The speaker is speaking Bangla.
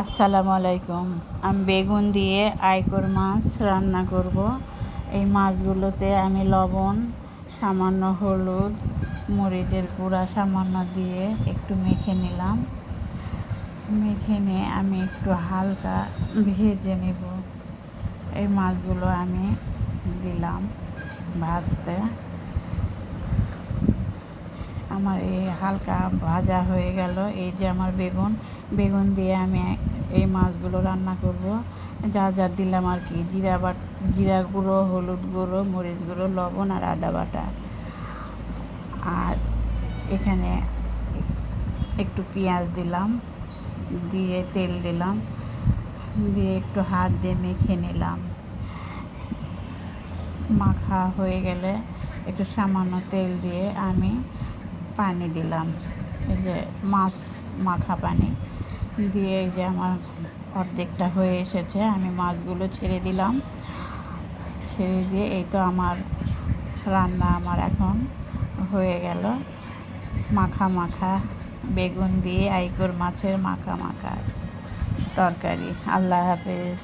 আসসালামু আলাইকুম। আমি বেগুন দিয়ে আইকর মাছ রান্না করব। এই মাছগুলোতে আমি লবণ, সামান্য হলুদ, মরিচের গুঁড়া সামান্য দিয়ে একটু মেখে নিলাম। মেখে নিয়ে আমি একটু হালকা ভেজে নেব। এই মাছগুলো আমি দিলাম ভাজতে। আমার এই হালকা ভাজা হয়ে গেল। এই যে আমার বেগুন দিয়ে আমি এই মাছগুলো রান্না করব। যা যা দিলাম আর কি, জিরা গুঁড়ো, হলুদ গুঁড়ো, মরিচ গুঁড়ো, লবণ আর আদা বাটা। আর এখানে একটু পেঁয়াজ দিলাম, দিয়ে তেল দিলাম, দিয়ে একটু হাত দিয়ে মেখে নিলাম। মাখা হয়ে গেলে একটু সামান্য তেল দিয়ে আমি পানি দিলাম, এই যে মাছ মাখা পানি দিয়ে। এই যে আমার অর্ধেকটা হয়ে এসেছে, আমি মাছগুলো ছেড়ে দিলাম। ছেড়ে দিয়ে এই তো আমার রান্না আমার এখন হয়ে গেল। মাখা মাখা বেগুন দিয়ে আইকর মাছের মাখা মাখা তরকারি। আল্লাহ হাফেজ।